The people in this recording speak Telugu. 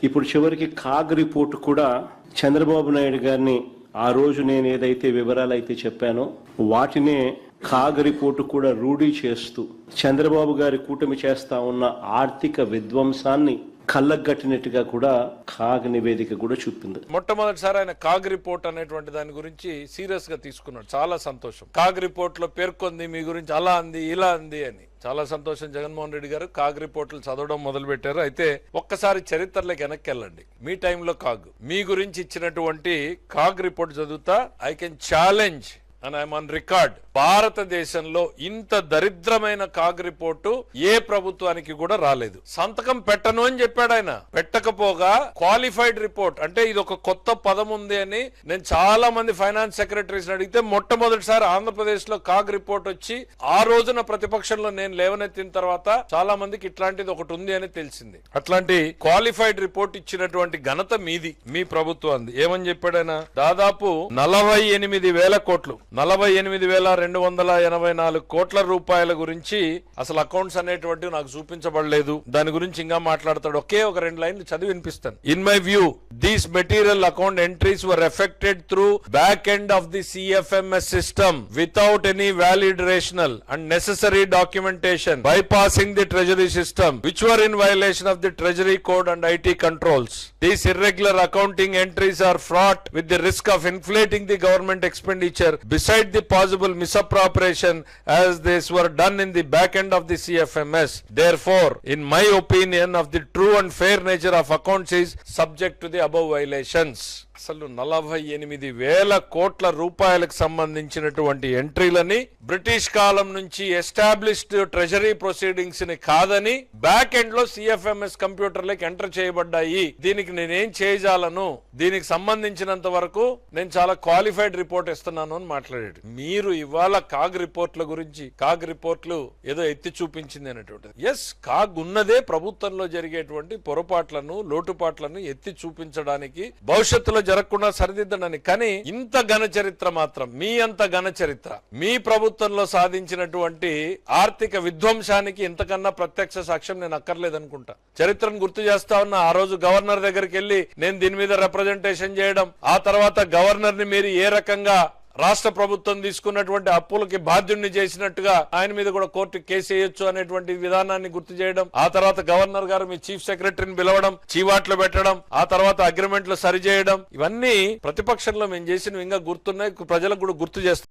ఇప్పుడు చివరికి కాగ్ రిపోర్ట్ కూడా చంద్రబాబు నాయుడు గారిని ఆ రోజు నేను ఏదైతే వివరాలు అయితే చెప్పానో వాటినే కాగ్ రిపోర్టు కూడా రూఢీ చేస్తూ చంద్రబాబు గారి కూటమి చేస్తా ఉన్న ఆర్థిక విధ్వంసాన్ని కళ్ళగట్టినట్టుగా కూడా కాగ్ నివేదిక కూడా చూపింది. మొట్టమొదటిసారి ఆయన కాగ్ రిపోర్ట్ అనేటువంటి దాని గురించి సీరియస్ గా తీసుకున్నాడు. చాలా సంతోషం. కాగ్ రిపోర్ట్ లో పేర్కొంది మీ గురించి అలా అంది ఇలా అంది అని. చాలా సంతోషం. జగన్మోహన్ రెడ్డి గారు కాగ్ రిపోర్టులు చదవడం మొదలు పెట్టారు. అయితే ఒక్కసారి చరిత్రలోకి వెనక్కి వెళ్ళండి. మీ టైంలో కాగ్ మీ గురించి ఇచ్చినటువంటి కాగ్ రిపోర్ట్ చదువుతా I can challenge and I'm on record. భారతదేశంలో ఇంత దరిద్రమైన కాగ్ రిపోర్టు ఏ ప్రభుత్వానికి కూడా రాలేదు. సంతకం పెట్టను అని చెప్పాడు ఆయన. పెట్టకపోగా క్వాలిఫైడ్ రిపోర్ట్ అంటే ఇది ఒక కొత్త పదం ఉంది అని నేను చాలా మంది ఫైనాన్స్ సెక్రటరీస్ అడిగితే మొట్టమొదటిసారి ఆంధ్రప్రదేశ్ లో కాగ్ రిపోర్ట్ వచ్చి ఆ రోజున ప్రతిపక్షంలో నేను లేవనెత్తిన తర్వాత చాలా మందికి ఇట్లాంటిది ఒకటి ఉంది అని తెలిసింది. అట్లాంటి క్వాలిఫైడ్ రిపోర్ట్ ఇచ్చినటువంటి ఘనత మీది, మీ ప్రభుత్వం. ఏమని చెప్పాడు ఆయన? దాదాపు 48,000 కోట్లు 48,284 కోట్ల రూపాయల గురించి అసలు అకౌంట్స్ అనేటువంటివి నాకు చూపించబడలేదు. దాని గురించి ఇంకా మాట్లాడతాడు. ఒకే ఒక 2 లైన్లు చదివి వినిపిస్తాను. In my view these material account entries were affected through back end of the CFMS system without any valid rational and necessary documentation bypassing the treasury system which were in violation of the treasury code and IT controls. These irregular accounting entries are fraught with the risk of inflating the government expenditure beside the possible misappropriation as these were done in the back end of the CFMS. Therefore, in my opinion of the true and fair nature of accounts is subject to the above violations. అసలు 48,000 కోట్ల రూపాయలకు సంబంధించినటువంటి ఎంట్రీలని బ్రిటిష్ కాలం నుంచి ఎస్టాబ్లిష్డ్ ట్రెజరీ ప్రొసీడింగ్స్ ని కాదని బ్యాక్ ఎండ్ లో సిఎఫ్ఎంఎస్ కంప్యూటర్లకు ఎంటర్ చేయబడ్డాయి. దీనికి నేనేం చేయజాలను, దీనికి సంబంధించినంత వరకు నేను చాలా క్వాలిఫైడ్ రిపోర్ట్ ఇస్తున్నాను అని మాట్లాడాడు. మీరు ఇవాళ కాగ్ రిపోర్ట్ల గురించి కాగ్ రిపోర్ట్లు ఏదో ఎత్తి చూపించింది అనేటువంటిది. ఎస్, కాగ్ ఉన్నదే ప్రభుత్వంలో జరిగేటువంటి పొరపాట్లను లోటుపాట్లను ఎత్తి చూపించడానికి, భవిష్యత్తులో జరగకుండా సరిదిద్దనని. కానీ ఇంత ఘన చరిత్ర మాత్రం, మీ అంత ఘన చరిత్ర మీ ప్రభుత్వంలో సాధించినటువంటి ఆర్థిక విధ్వంసానికి ఇంతకన్నా ప్రత్యక్ష సాక్ష్యం నేను అక్కర్లేదనుకుంటా. చరిత్రను గుర్తు చేస్తా ఉన్నా. ఆ రోజు గవర్నర్ దగ్గరికి వెళ్ళి నేను దీని మీద రిప్రజెంటేషన్ చేయడం, ఆ తర్వాత గవర్నర్ ని మీరు ఏ రకంగా రాష్ట్ర ప్రభుత్వం తీసుకున్నటువంటి అప్పులకి బాధ్యుడిని చేసినట్టుగా ఆయన మీద కూడా కోర్టు కేసు వేయొచ్చు అనేటువంటి విధానాన్ని గుర్తు చేయడం, ఆ తర్వాత గవర్నర్ గారు మీ చీఫ్ సెక్రటరీని పిలవడం, చీవాట్లు పెట్టడం, ఆ తర్వాత అగ్రిమెంట్లు సరిచేయడం, ఇవన్నీ ప్రతిపక్షంలో మేము చేసినవి ఇంకా గుర్తున్నాయి, ప్రజలకు కూడా గుర్తు చేస్తాం.